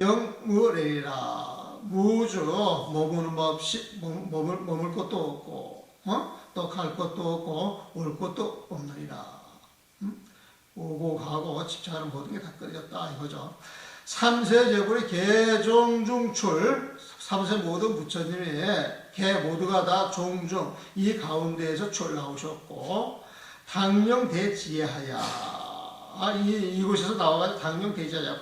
영무래라. 무주 머무는 법 없이 머물 것도 없고 또 갈 것도 없고 올 것도 없느니라. 오고 가고 집착하는 모든 게 다 끊어졌다 이거죠. 삼세제불의 개종중출, 삼세 모든 부처님이 개 모두가 다 종중 이 가운데에서 출 나오셨고 당령 대지혜하야. 이곳에서 나와가지고 당령 대지하야.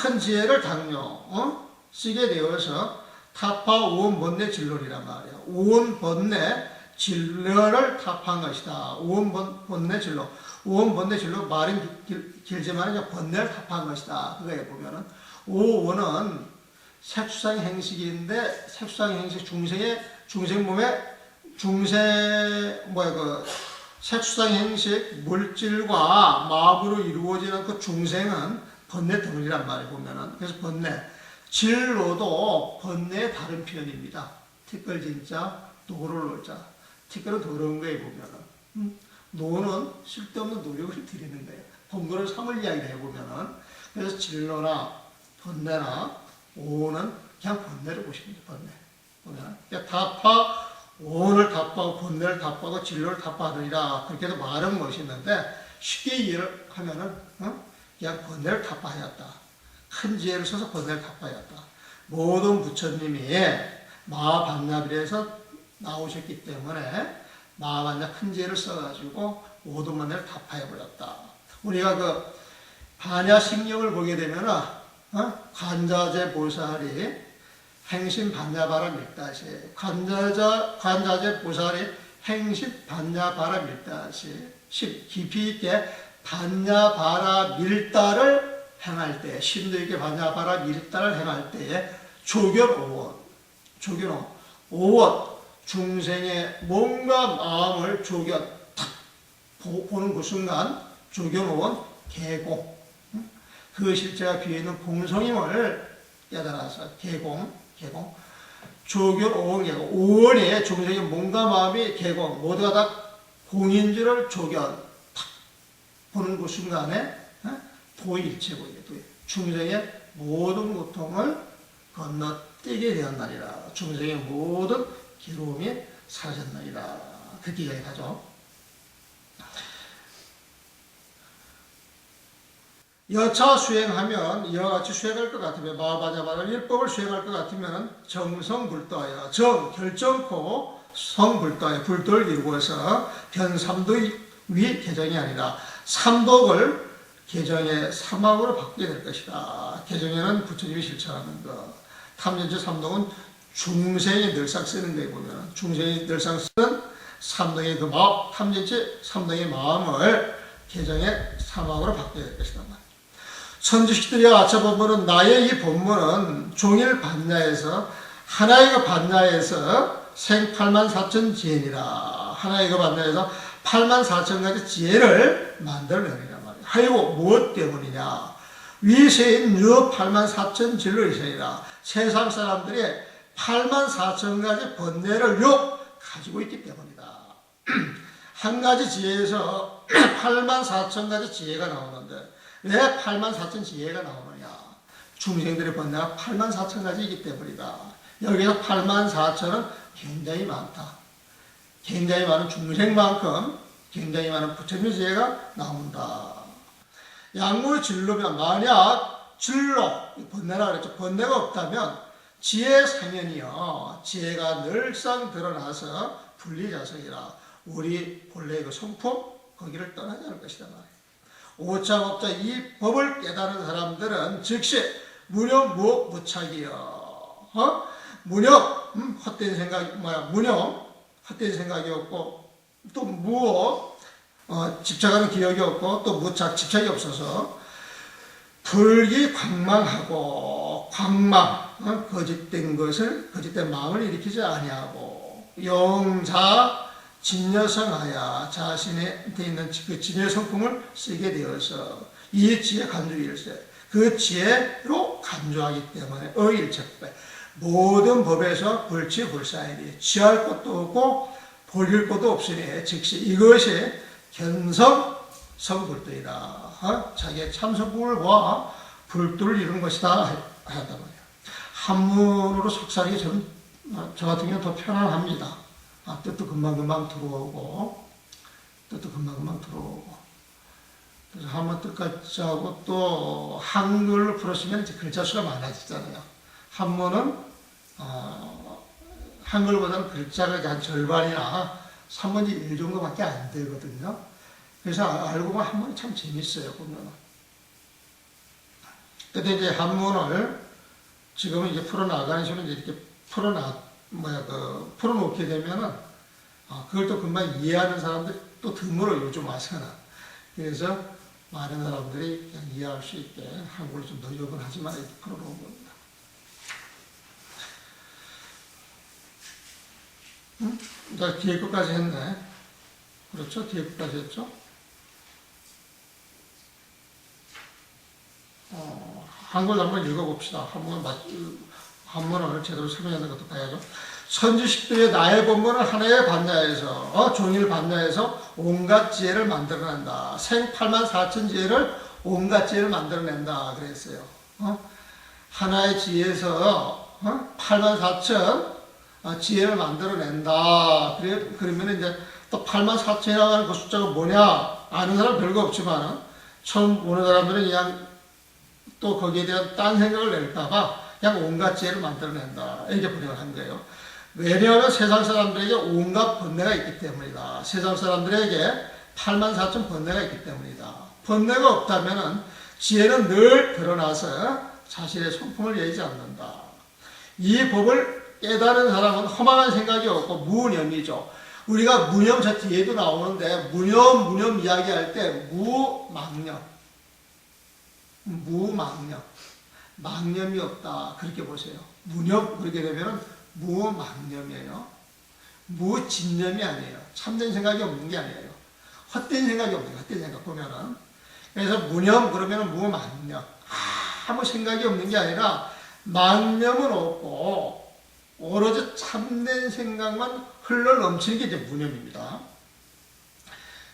큰 지혜를 당령 쓰게 되어서 타파 오원 번뇌 진로이란 말이야. 오원 번뇌 진로를 타파한 것이다. 오원 번뇌 진로. 오원 번뇌 진로 말은 길지만 번뇌를 타파한 것이다. 그거에 보면은 오원은 색수상 행식인데 색수상 행식 중생 몸에 색수상 행식 물질과 마음으로 이루어지는 그 중생은 번뇌 덩어리란 말이에요. 보면은 그래서 번뇌 진로도 번뇌의 다른 표현입니다. 티끌 진짜 노를 놀자. 티끌은 더러운 거에 보면은 노는 쓸데없는 노력을 들이는 거예요. 번거를 삼을 이야기를 해보면은 그래서 진로나 번뇌나 오는 그냥 번뇌를 보시면 돼요. 번뇌 보면은 그러니까 타파 오를 타파하고 번뇌를 타파하고 진로를 타파하느니라 그렇게 해서 말은 멋있는데 쉽게 이해를 하면은 그냥 번뇌를 타파하였다. 큰 지혜를 써서 번뇌를 타파하였다. 모든 부처님이 마하반야비에서 나오셨기 때문에 마하반야 큰 지혜를 써가지고 모든 번뇌를 타파해버렸다. 우리가 그 반야식령을 보게 되면은 관자재 보살이 행심 반야바람 일다시 관자재 보살이 행심 반야바람 일다시 깊이 있게 반야바라 밀다를 행할 때, 심도 있게 반야바라 밀다를 행할 때에 조견오원, 오원, 중생의 몸과 마음을 딱 보는 그 순간 조견오원 개공, 그 실제가 비해있는 공성임을 깨달아서 개공, 조견오원 개공, 오원이 중생의 몸과 마음이 개공, 모두가 다 공인지를 딱 보는 그 순간에 도일체고예요. 중생의 모든 고통을 건너뛰게 되었나리라. 중생의 모든 괴로움이 사라졌나리라. 그렇게 이야기하죠. 여차 수행하면 이와 같이 수행할 것 같으면 마하반야바라 일법을 수행할 것 같으면 정성불도하여 결정코 성불도하여 불도를 이루고서 변삼도 위 개정이 아니라 삼독을 개정의 사막으로 바뀌게 될 것이다. 개정에는 부처님이 실천하는 것. 탐진치 삼독은 중생이 늘상 쓰는 데 보면 중생이 늘상 쓰는 삼독의 그 마음, 탐진치 삼독의 마음을 개정의 사막으로 바뀌게 될 것이다. 천지식들이 아차법문은 나의 이 법문은 종일 반야에서 하나의 그 반야에서 생 84,000 지혜니라. 하나의 그 반야에서 84,000가지 지혜를 만들어내리란 말이야. 하이고 무엇 때문이냐? 위세인 유 84,000 진로이시니라. 세상 사람들이 84,000가지 번뇌를 가지고 있기 때문이다. 한 가지 지혜에서 84,000가지 지혜가 나오는데 왜 84,000 지혜가 나오느냐? 중생들의 번뇌가 84,000가지이기 때문이다. 여기서 84,000은 굉장히 많다. 굉장히 많은 중생만큼 굉장히 많은 부처님의 지혜가 나온다. 양무 진로면 만약 진로, 번뇌라 그랬죠. 번뇌가 없다면 지혜 상현이요. 지혜가 늘상 드러나서 분리자성이라 우리 본래의 그 성품 거기를 떠나지 않을 것이다 말이에요. 오차법자 이 법을 깨달은 사람들은 즉시 무념 무착이요. 무념 헛된 생각 무념 헛된 생각이 없고 또 무어 집착하는 기억이 없고 또 무착 집착이 없어서 불기 광망하고 광망 거짓된 마음을 일으키지 아니하고 영자 진여성하여 자신에 있는 그 진여 성품을 쓰게 되어서 이 지혜 간주일세 그 지혜로 간주하기 때문에 어일책배 모든 법에서 불치불사이니 취할 것도 없고 버릴 것도 없으니 즉시 이것이 견성 성불도이다. 자기의 참성품을 보아 불도를 이룬 것이다. 한단 말이에요. 한문으로 속삭이기 저 같은 경우는 더 편안합니다. 뜻도 금방금방 들어오고, 그래서 한문 뜻같이 하고 또 한글로 풀었으면 이제 글자 수가 많아지잖아요. 한문은, 한글보다는 글자가 한 절반이나 3분의 1 정도밖에 안 되거든요. 그래서 알고 보면 한문이 참 재밌어요, 보면은. 근데 이제 한문을 지금은 이제 풀어나가는 식으로 이렇게 풀어놓게 되면은, 그걸 또 금방 이해하는 사람들이 또 드물어, 요즘 와서는. 그래서 많은 사람들이 그냥 이해할 수 있게 한국을 좀 노력은 하지만 이렇게 풀어놓은 겁니다. 나 뒤에 것까지 했네. 그렇죠? 뒤에 것까지 했죠? 한글 한번 읽어봅시다. 한문을 제대로 설명하는 것도 봐야죠. 선지식들의 나의 본문은 하나의 반야에서 종일 반야에서 온갖 지혜를 만들어낸다. 생 84,000 지혜를 온갖 지혜를 만들어낸다 그랬어요. 하나의 지혜에서 84,000 지혜를 만들어낸다. 그러면 이제 또 84,000이라고 하는 그 숫자가 뭐냐 아는 사람 별거 없지만 처음 보는 사람들은 그냥 또 거기에 대한 딴 생각을 낼까봐 그냥 온갖 지혜를 만들어낸다. 이렇게 번역을 한 거예요. 왜냐하면 세상 사람들에게 온갖 번뇌가 있기 때문이다. 세상 사람들에게 84,000 번뇌가 있기 때문이다. 번뇌가 없다면 지혜는 늘 드러나서 자신의 성품을 얘기하지 않는다. 이 법을 깨달은 사람은 허망한 생각이 없고 무념이죠. 우리가 무념 저 뒤에도 나오는데 무념 이야기할 때 무망념, 망념이 없다 그렇게 보세요. 무념 그렇게 되면 무망념이에요. 무진념이 아니에요. 참된 생각이 없는 게 아니에요. 헛된 생각이 없는 거예요. 헛된 생각 보면은. 그래서 무념 그러면 무망념. 아무 생각이 없는 게 아니라 망념은 없고 오로지 참된 생각만 흘러 넘치는 게 이제 무념입니다.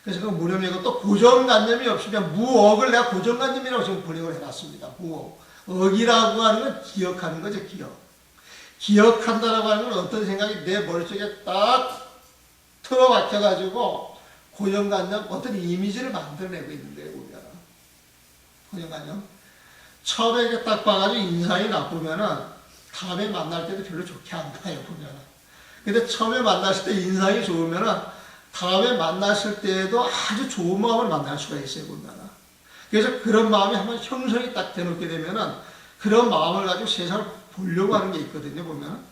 그래서 그 무념이고 또 고정관념이 없으면 무억을 내가 고정관념이라고 지금 번역을 해놨습니다. 무억. 억이라고 하는 건 기억하는 거죠, 기억. 기억한다라고 하는 건 어떤 생각이 내 머릿속에 딱 틀어박혀가지고 고정관념, 어떤 이미지를 만들어내고 있는 거예요, 보면. 고정관념. 처음에 이렇게 딱 봐가지고 인상이 나쁘면은 다음에 만날 때도 별로 좋게 안 가요, 보면은. 근데 처음에 만났을 때 인상이 좋으면은 다음에 만났을 때에도 아주 좋은 마음을 만날 수가 있어요, 보면은. 그래서 그런 마음이 한번 형성이 딱 되놓게 되면은 그런 마음을 가지고 세상을 보려고 하는 게 있거든요, 보면.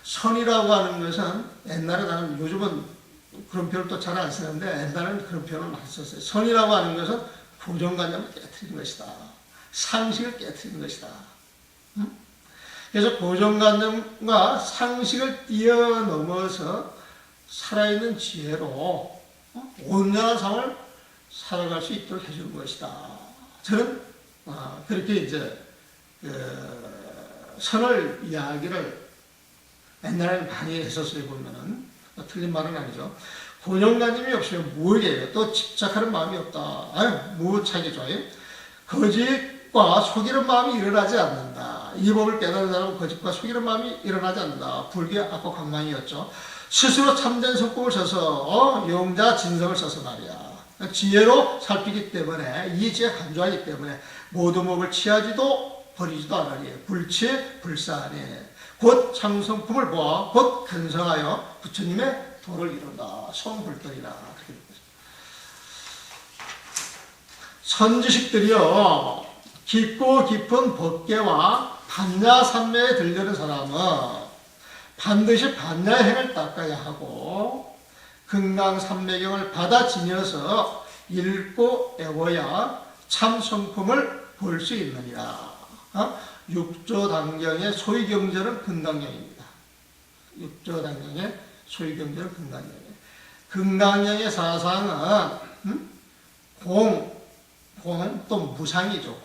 선이라고 하는 것은 옛날에 나는 요즘은 그런 표현을 또 잘 안 쓰는데 옛날에는 그런 표현을 많이 썼어요. 선이라고 하는 것은 고정관념을 깨트리는 것이다. 상식을 깨트리는 것이다. 그래서 고정관념과 상식을 뛰어넘어서 살아있는 지혜로 온전한 삶을 살아갈 수 있도록 해주는 것이다. 저는 그렇게 이제 선을 이야기를 옛날에 많이 했었어요, 보면은. 틀린 말은 아니죠. 고정관념이 없으면 무엇이에요? 또 집착하는 마음이 없다. 무착이죠. 거짓과 속이는 마음이 일어나지 않는다. 이 법을 깨달은 사람은 거짓과 속이는 마음이 일어나지 않는다. 불교의 악과 강망이었죠. 스스로 참된 성품을 써서 영자 진성을 써서 말이야. 지혜로 살피기 때문에 이 지혜 간주하기 때문에 모든 법을 취하지도 버리지도 않으니 불취 불사하니 곧 참성품을 보아 곧 근성하여 부처님의 도를 이룬다. 성불떨이라. 선지식들이요 깊고 깊은 법계와 반야삼매에 들려는 사람은 반드시 반야의 행을 닦아야 하고 금강삼매경을 받아지녀서 읽고 애워야 참 성품을 볼 수 있느니라. 육조당경의 소위경전은 금강경입니다. 육조당경의 소위경전은 금강경이에요. 금강경의 사상은 공은 또 무상이죠.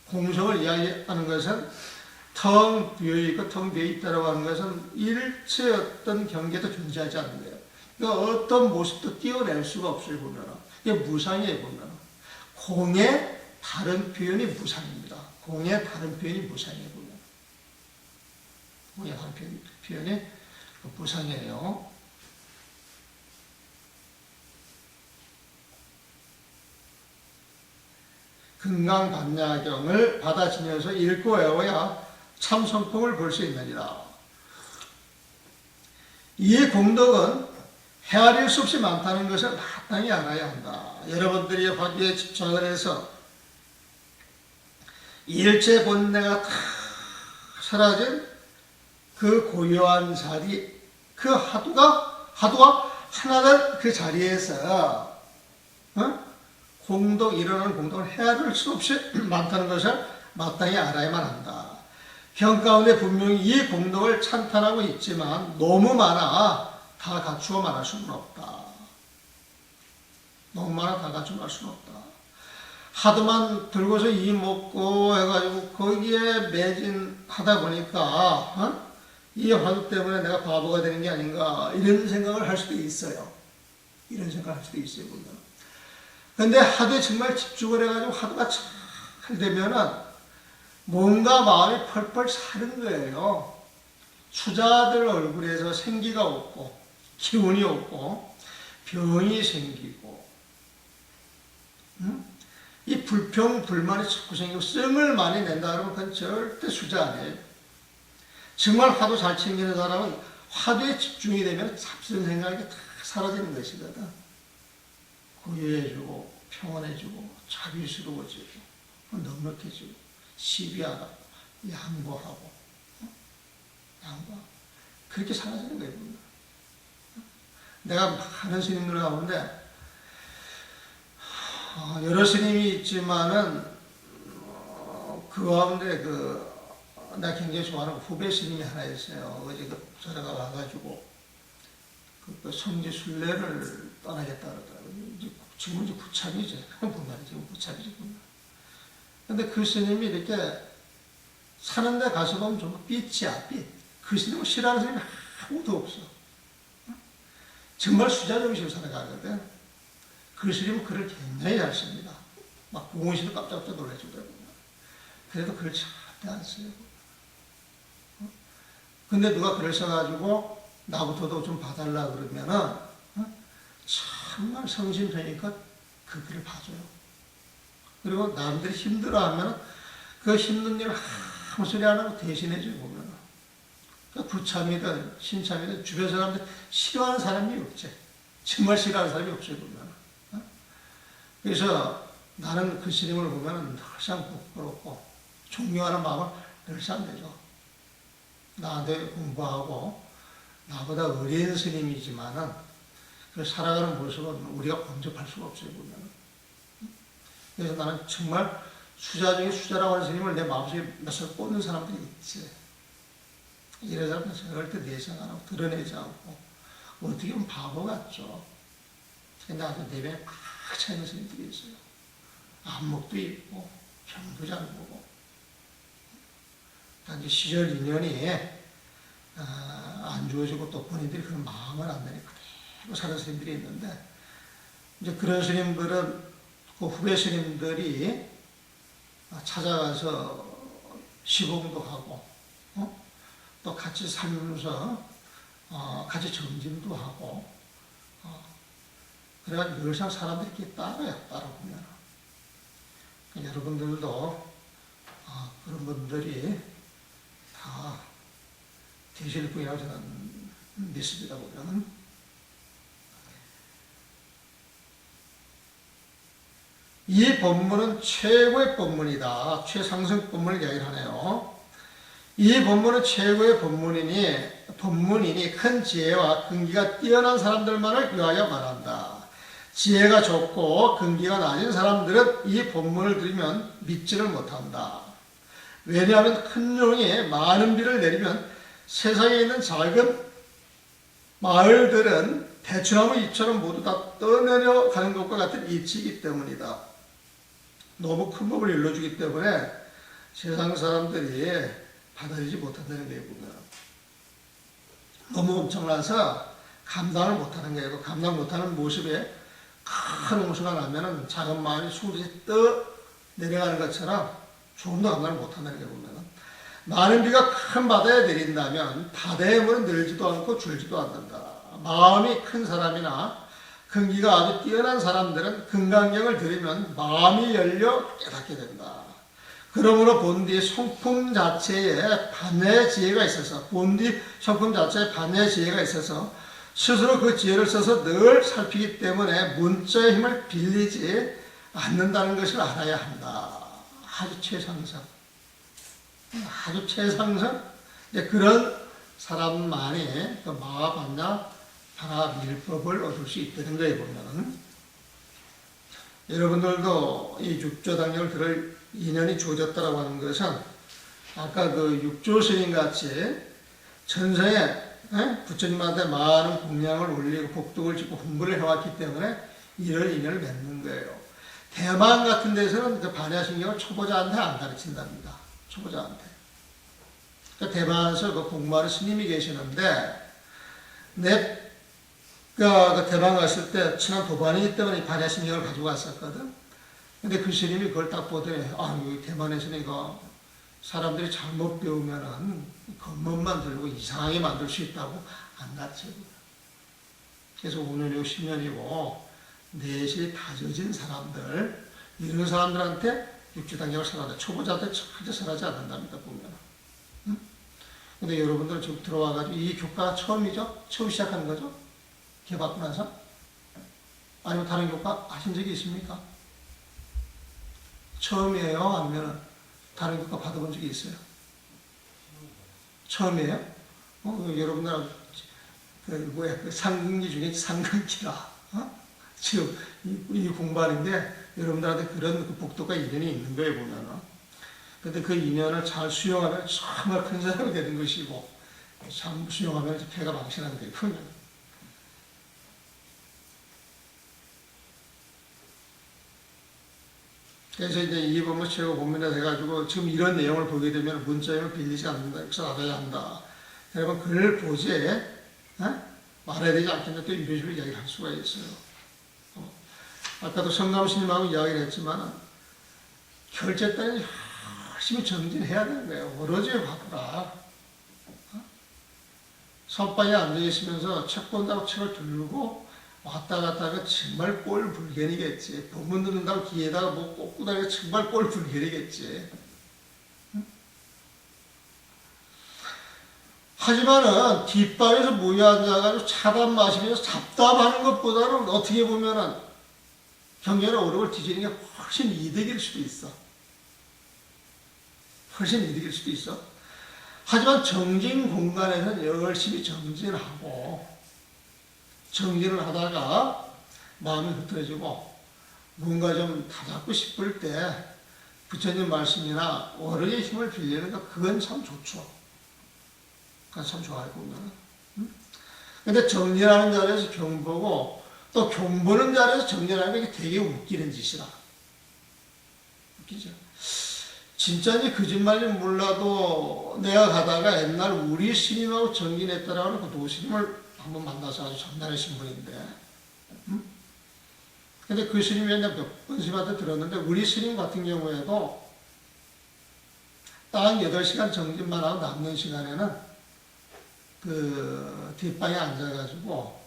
공성을 이야기하는 것은 텅 비어있고 텅 비어있다라고 하는 것은 일체 어떤 경계도 존재하지 않는 거예요. 그러니까 어떤 모습도 띄어낼 수가 없어요, 보면. 이게 무상이에요, 보면. 공에 다른 표현이 무상입니다. 공의 다른 표현이 무상이에요. 공의 다른 표현이 무상이에요. 금강반야경을 받아지면서 읽고 외워야 참 성품을 볼 수 있느니라. 이 공덕은 헤아릴 수 없이 많다는 것을 마땅히 알아야 한다. 여러분들이 화두에 집착을 해서 일체 본내가 다 사라진 그 고요한 자리, 그 화두가 하나된 그 자리에서 일어나는 공덕을 헤아릴 수 없이 많다는 것을 마땅히 알아야만 한다. 경 가운데 분명히 이 공덕을 찬탄하고 있지만 너무 많아 다 갖추어 말할 수는 없다. 너무 많아 다 갖추어 말할 수는 없다. 하도만 들고서 이 먹고 해가지고 거기에 매진하다 보니까 이 화두 때문에 내가 바보가 되는 게 아닌가 이런 생각을 할 수도 있어요. 이런 생각을 할 수도 있어요. 근데 하도에 정말 집중을 해가지고 하도가 잘 되면은 뭔가 마음이 펄펄 사는 거예요. 수자들 얼굴에서 생기가 없고 기운이 없고 병이 생기고 이 불평 불만이 자꾸 생기고 씀을 많이 낸다 그러면 그건 절대 수자 아니에요. 정말 화두 잘 챙기는 사람은 화두에 집중이 되면 잡스러운 생각이 다 사라지는 것이거든. 고요해지고 평온해지고 자비스러워지고 넉넉해지고 시비하고 양보하고 그렇게 사라지는 거예요. 내가 많은 스님들 가운데 여러 스님이 있지만은 그 가운데 내가 굉장히 좋아하는 후배 스님이 하나 있어요. 어제 저래가 와가지고 성지 순례를 떠나겠다 그러더라고요. 지금은 이제 구참이지. 분간이 지금 구참이지. 근데 그 스님이 이렇게 사는데 가서 보면 정말 빛이야, 빛. 그 스님을 싫어하는 스님이 아무도 없어. 정말 수자 정신으로 살아가거든. 그 스님은 글을 굉장히 잘 씁니다. 막 공원시도 깜짝깜짝 놀라주더라고요. 그래도 글을 절대 안 써요. 근데 누가 글을 써가지고 나부터도 좀 봐달라 그러면은 정말 성심성의껏 그 글을 봐줘요. 그리고 남들이 힘들어하면 그 힘든 일을 아무 소리 안 하고 대신해줘요. 보면 구참이든 신참이든 주변 사람들 싫어하는 사람이 없지. 정말 싫어하는 사람이 없어요. 보면. 그래서 나는 그 스님을 보면 항상 부끄럽고 존경하는 마음을 늘상 내죠. 나한테 공부하고 나보다 어린 스님이지만은 그 살아가는 모습은 우리가 범접할 수가 없어요. 보면. 그래서 나는 정말 수자 중에 수자라고 하는 스님을 내 마음속에 몇 살 꽂는 사람들이 있지. 이런 사람들은 절대 내생 안 하고 드러내지 않고 어떻게 보면 바보 같죠. 근데 아주 내면에 팍 차있는 스님들이 있어요. 안목도 있고 병도 잘 보고 단지 시절 인연이 안 주어지고 또 본인들이 그런 마음을 안 내니까 그대로 사는 스님들이 있는데 이제 그런 스님들은 그 후배 스님들이 찾아가서 시공도 하고 또 같이 살면서 같이 점심도 하고 그래가지고 늘상 사람들이 이렇게 따라보면 여러분들도 그런 분들이 다 되실 분이라고 저는 믿습니다. 보면 이 법문은 최고의 법문이다. 최상승 법문을 이야기하네요. 이 법문은 최고의 법문이니 큰 지혜와 근기가 뛰어난 사람들만을 위하여 말한다. 지혜가 좋고 근기가 낮은 사람들은 이 법문을 들으면 믿지를 못한다. 왜냐하면 큰 용이 많은 비를 내리면 세상에 있는 작은 마을들은 대추나무 잎처럼 모두 다 떠내려가는 것과 같은 이치이기 때문이다. 너무 큰 법을 일러주기 때문에 세상 사람들이 받아들이지 못한다는 거예요. 보면. 너무 엄청나서 감당을 못하는 거예요. 감당 못하는 모습에 큰 홍수가 나면은 작은 마을이 수그릇이 떠 내려가는 것처럼 조금도 감당을 못한다는 게 보면은 많은 비가 큰 바다에 내린다면 바다의 물은 늘지도 않고 줄지도 않는다. 마음이 큰 사람이나 근기가 아주 뛰어난 사람들은 금강경을 들으면 마음이 열려 깨닫게 된다. 그러므로 본디 성품 자체에 반야의 지혜가 있어서 본디 성품 자체에 반야의 지혜가 있어서 스스로 그 지혜를 써서 늘 살피기 때문에 문자의 힘을 빌리지 않는다는 것을 알아야 한다. 아주 최상승. 아주 최상승. 이제 그런 사람만이 그 마하반야 바라밀법을 얻을 수 있다는 거에 보면은 여러분들도 이 육조당력을 들을 인연이 주어졌다라고 하는 것은 아까 그 육조스님 같이 전생에 부처님한테 많은 공양을 올리고 복덕을 짓고 공부를 해왔기 때문에 이럴 인연을 맺는 거예요. 대만 같은 데서는 그 반야신경을 초보자한테 안 가르친답니다. 초보자한테. 그러니까 대만에서 그 공부하는 스님이 계시는데 내가 그 대만 갔을 때 친한 도반이기 때문에 반야신경을 가지고 갔었거든. 근데 그 스님이 그걸 딱 보더니 여기 대만에서는 이거 사람들이 잘못 배우면은 겉멋만 들고 이상하게 만들 수 있다고 안 가르쳐요. 그래서 5년이고 10년이고 내실이 다져진 사람들, 이런 사람들한테 육주단경을 설하다. 초보자한테 절대 설하지 않는답니다, 보면. 응? 근데 여러분들 지금 들어와가지고 이 교과가 처음이죠? 처음 시작하는 거죠? 개받고 나서? 아니면 다른 교과 하신 적이 있습니까? 처음이에요? 아니면 다른 교과 받아본 적이 있어요? 처음이에요? 여러분들, 그 상근기 중에 상근기다. 지금 이 공부하는 게 여러분들한테 그런 그 복덕과 인연이 있는 거예요, 보면은. 근데 그 인연을 잘 수용하면 정말 큰 사람이 되는 것이고, 잘 수용하면 폐가 망신하게 되고. 그래서 이제 이 법문 최고 고민이 돼가지고 지금 이런 내용을 보게 되면 문자임을 빌리지 않는다. 여기서 알아야 한다. 여러분, 글 보지에 말해야 되지 않겠냐. 또 이런 식으로 이야기를 할 수가 있어요. 아까도 성감스님하고 이야기를 했지만 결제 때는 열심히 정진해야 되는 거예요. 오로지 봐보라. 선방에 앉아있으면서 책 본다고 책을 들고 왔다 갔다 하면 정말 꼴불견이겠지. 법문 듣는다고 귀에다가 뭐 꽂고 다니면 정말 꼴불견이겠지. 하지만은 뒷방에서 모여 앉아가지고 차밥 마시면서 잡담하는 것보다는 어떻게 보면은 경전의 어록을 뒤지는 게 훨씬 이득일 수도 있어. 훨씬 이득일 수도 있어. 하지만 정진 공간에서는 열심히 정진하고 정진을 하다가 마음이 흐트러지고 뭔가 좀 다잡고 싶을 때 부처님 말씀이나 어른의 힘을 빌리는 거 그건 참 좋죠. 그건 참 좋아요, 보면. 근데 정진하는 자리에서 경보고 또 경보는 자리에서 정진하는 게 되게 웃기는 짓이다. 웃기죠. 진짜인지 거짓말인지 몰라도 내가 가다가 옛날 우리 스님하고 정진했다라고 그 도스님을 한번 만나서 아주 전달하신 분인데, 근데 그 스님이 이제 몇 번 스님한테 들었는데, 우리 스님 같은 경우에도 딱 8시간 정진만 하고 남는 시간에는 그 뒷방에 앉아가지고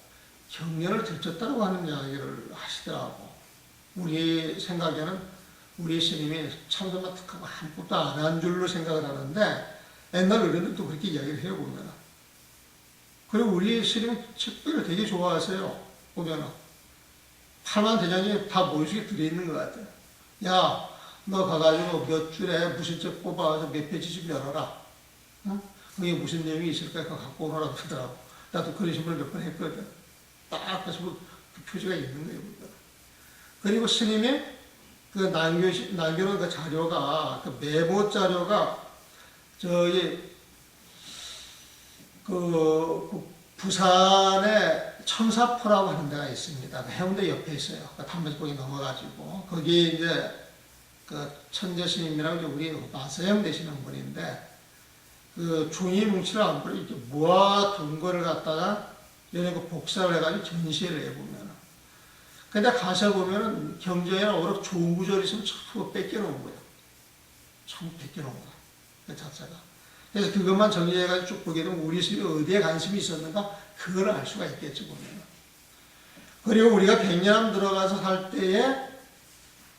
경련을 들쳤다고 하는 이야기를 하시더라고. 우리 생각에는 우리 스님이 참선만 툭하고 아무것도 안 한 줄로 생각을 하는데, 옛날 어른들도 그렇게 이야기를 해요, 보면은. 그리고 우리 스님 책들을 되게 좋아하세요, 보면은. 팔만 대장이 다 모유속에 들어있는 것 같아요. 야, 너 가가지고 몇 줄에 무슨 책 뽑아서 몇 페이지 좀 열어라. 응? 그게 무슨 내용이 있을까? 그거 갖고 오라고 그러더라고. 나도 그런 식으로 몇 번 했거든. 딱 그래서 그 표지가 있는 거예요, 보면. 그리고 스님이 그 난교는 그 자료가, 그 메모 자료가, 부산에 청사포라고 하는 데가 있습니다. 해운대 옆에 있어요. 담배꽁이 넘어가지고. 거기에 이제 그 천재 스님이라고 우리 마서영 되시는 분인데, 그 종이 뭉치를 안 버리고 이렇게 모아둔 거를 갖다가 얘네 그 복사를 해가지고 전시를 해보면. 근데 가서 보면은 경전이나 오락 좋은 구절이 있으면 전부 뺏겨놓은 거예요. 전부 뺏겨놓은 거야. 그 자체가. 그래서 그것만 정리해가지고 쭉 보게 되면 우리 스님이 어디에 관심이 있었는가? 그걸 알 수가 있겠죠, 보면. 그리고 우리가 백년 들어가서 살 때에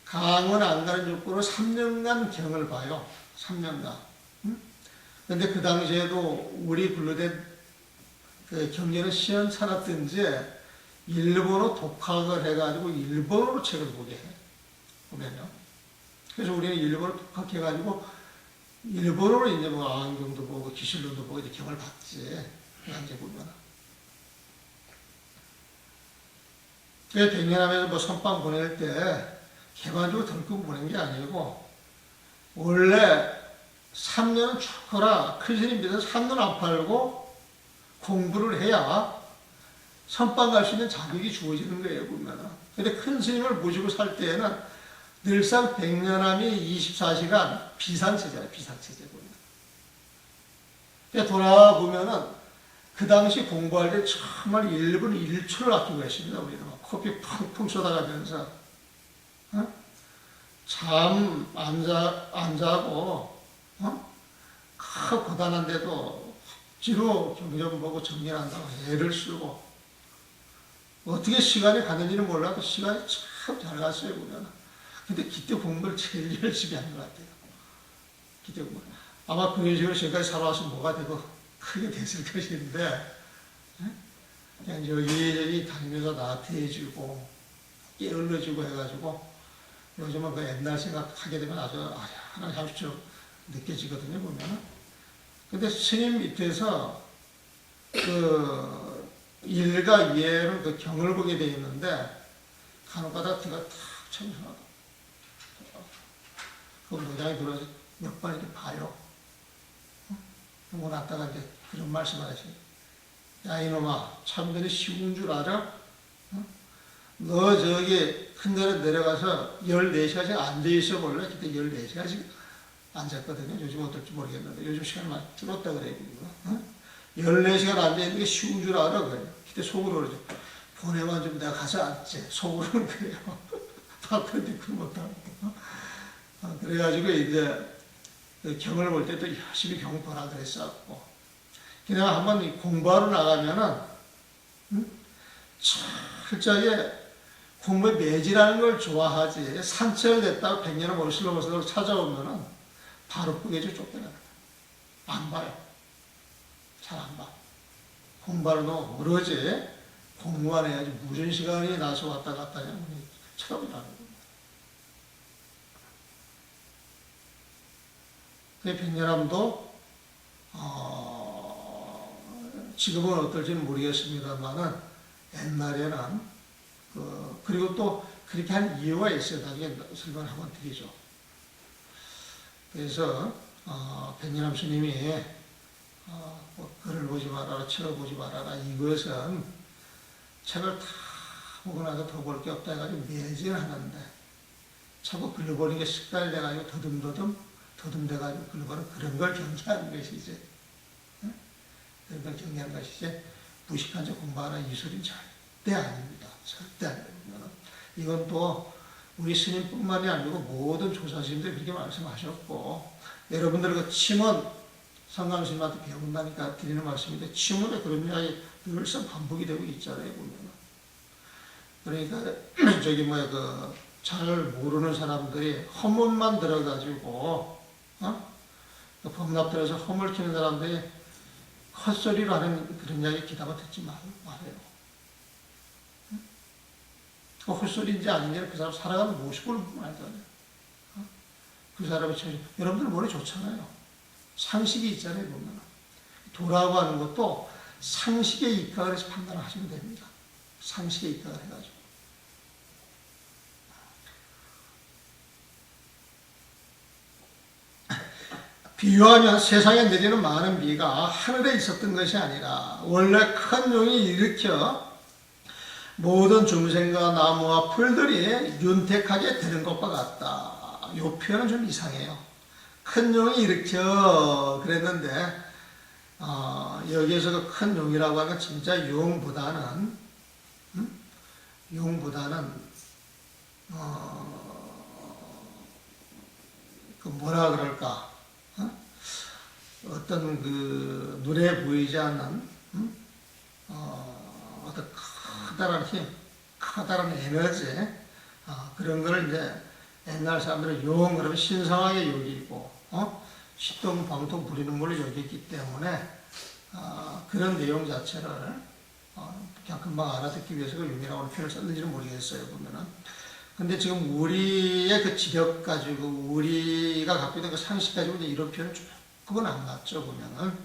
강원 안 가는 욕구로 3년간 경을 봐요. 3년간. 근데 그 당시에도 우리 분류된 그 경전은 시원찮았든지 일본어 독학을 해가지고 일본어로 책을 보게 해. 보면요. 그래서 우리는 일본어 독학해가지고 일본어로 이제 뭐 안경도 보고 기실론도 보고 이제 경을 봤지. 이제 보면. 그래서 백년하면서 뭐 선빵 보낼 때 개관적으로 덜고 보낸 게 아니고 원래 3년은 축하라 큰 스님 밑에서 3년 안 팔고 공부를 해야 선빵 갈 수 있는 자격이 주어지는 거예요, 보면은. 근데 큰 스님을 모시고 살 때에는 늘상 백년함이 24시간 비상체제예요, 비상체제 보면. 돌아보면은 그 당시 공부할 때 정말 1분 1초를 아끼고 했습니다, 우리는. 커피 펑펑 쏟아가면서. 잠 안 자고, 큰 고단한데도 억지로 경전 보고 정리한다고 애를 쓰고, 어떻게 시간이 가는지는 몰라도 시간이 참 잘 갔어요, 보면. 근데 기대 공부를 제일 열심히 하는 것 같아요. 기대 공부. 아마 그런 식으로 지금까지 살아왔으면 뭐가 되고 크게 됐을 것인데, 그냥 여기저기 다니면서 나한테 해주고, 깨울러주고 해가지고, 요즘은 그 옛날 생각하게 되면 아주 하나님 잡수처럼 느껴지거든요, 보면은. 근데 스님 밑에서 그 일과 예를 그 경을 보게 돼 있는데, 간혹가다 귀가 탁 청소하다. 그 모양이 들어서 몇 번 이렇게 봐요. 그러고 났다가 이제 그런 말씀을 하시죠. 야, 이놈아, 참견이 쉬운 줄 알아? 너 저기 큰 데로 내려가서 14시간씩 앉아있어 볼래? 그때 14시간씩 앉았거든요. 요즘 어떨지 모르겠는데 요즘 시간 많이 줄었다 그래요. 14시간 앉아있는 게 쉬운 줄 알아? 그래요. 그때 속으로 그러죠. 보내만 좀 내가 가서 앉지. 속으로는 그래요. 밖으로 그 못하고. 그래가지고 이제 그 경을 볼 때도 열심히 경 보라 그랬었고. 그냥 한번 공부하러 나가면은 철저하게 공부에 매진하는 걸 좋아하지. 산책을 냈다가 100년을 머슬러머슬러 찾아오면은 바로 뿌개져 쫓겨나요. 안 봐요. 잘 안 봐. 공부하러 너 오로지 공부만 해야지 무슨 시간이 나서 왔다 갔다 하냐면 쳐다보지 않는 거예요. 그 백년함도 지금은 어떨지는 모르겠습니다만은 옛날에는 그리고 또 그렇게 한 이유가 있어요. 나중에 설명을 한번 드리죠. 그래서 백년함 스님이 뭐 글을 보지 말아라, 책을 보지 말아라. 이것은 책을 다 보고 나서 더 볼 게 없다 해가지고 매진하는데 자꾸 글을 보는 게 습관이 돼가지고 더듬대가지고 글을 보는 그런 걸 경계하는 것이지. 그런 걸 경계하는 것이지 무식한 척 공부하는 이 소리는 절대 아닙니다. 절대 아닙니다. 이건 또 우리 스님뿐만이 아니고 모든 조사스님들이 그렇게 말씀하셨고 여러분들 그 침언 성감스님한테 배운다니까 드리는 말씀인데 침언에 그런 이야기 늘상 반복이 되고 있잖아요. 보면. 그러니까 저기 잘 모르는 사람들이 허물만 들어가지고 그 법납들에서 허물 키는 사람들이 헛소리로 하는 그런 이야기 기다가 듣지 말아요. 그 헛소리인지 아닌지 그 사람 살아가는 모습을 말도 안 해요. 그 사람의 처지. 여러분들 머리 좋잖아요. 상식이 있잖아요. 보면. 도라고 하는 것도 상식에 입각을 해서 판단을 하시면 됩니다. 상식에 입각을 해가지고. 비유하면 세상에 내리는 많은 비가 하늘에 있었던 것이 아니라 원래 큰 용이 일으켜 모든 중생과 나무와 풀들이 윤택하게 되는 것과 같다. 이 표현은 좀 이상해요. 큰 용이 일으켜 그랬는데 여기에서 그 큰 용이라고 하는 건 진짜 용보다는 용보다는 그 뭐라 그럴까? 어떤 그 눈에 보이지 않는 어떤 커다란 힘, 커다란 에너지 그런 거를 이제 옛날 사람들은 용 그러면 신성하게 여기고 시통방통 부리는 걸로 여겼기 때문에 그런 내용 자체를 그냥 금방 알아듣기 위해서 그 용이라고 표현을 썼는지는 모르겠어요 보면은. 근데 지금 우리의 그 지력 가지고 우리가 갖고 있는 그 상식 가지고 이제 이런 표현은 조금은 안 맞죠 보면은.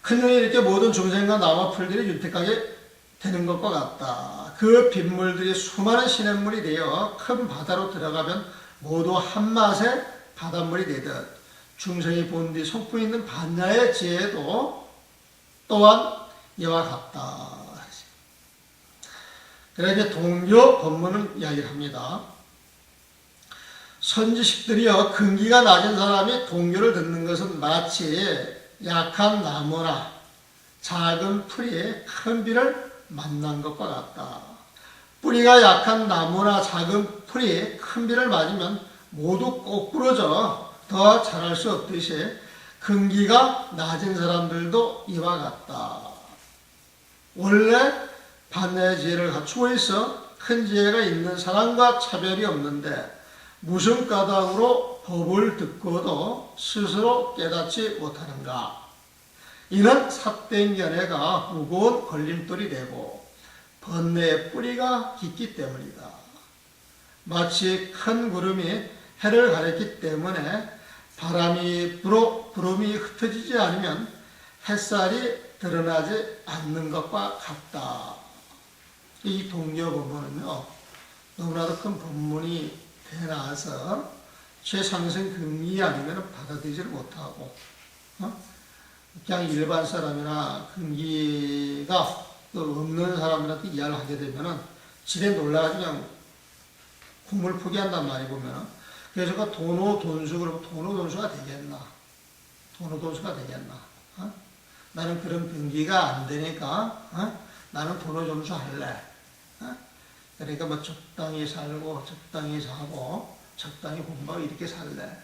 큰 눈이 이렇게 모든 중생과 나와 풀들이 윤택하게 되는 것과 같다. 그 빗물들이 수많은 시냇물이 되어 큰 바다로 들어가면 모두 한맛의 바닷물이 되듯 중생이 본 뒤 속분 있는 반야의 지혜도 또한 이와 같다. 그래서 이제 동교 법문은 이야기를 합니다. 선지식들이여 근기가 낮은 사람이 동교를 듣는 것은 마치 약한 나무나 작은 풀이 큰 비를 만난 것과 같다. 뿌리가 약한 나무나 작은 풀이 큰 비를 맞으면 모두 꼬꾸러져 더 자랄 수 없듯이 근기가 낮은 사람들도 이와 같다. 원래 반야의 지혜를 갖추고 있어 큰 지혜가 있는 사람과 차별이 없는데 무슨 까닭으로 법을 듣고도 스스로 깨닫지 못하는가? 이는 삿된 견해가 무거운 걸림돌이 되고 번뇌의 뿌리가 깊기 때문이다. 마치 큰 구름이 해를 가렸기 때문에 바람이 불어 구름이 흩어지지 않으면 햇살이 드러나지 않는 것과 같다. 이 동교 법문은요, 너무나도 큰 법문이 되나서 최상승 근기 아니면 받아들이지를 못하고, 그냥 일반 사람이나 근기가 없는 사람들한테 이야기를 하게 되면은 지레 놀라가지고 그냥 공부를 포기한단 말이 보면은. 그래서 그 도노돈수, 그러면 도노돈수가 되겠나? 도노돈수가 되겠나? 나는 그런 근기가 안 되니까, 나는 도노돈수 할래. 그러니까 뭐 적당히 살고, 적당히 자고, 적당히 공부하고 이렇게 살래.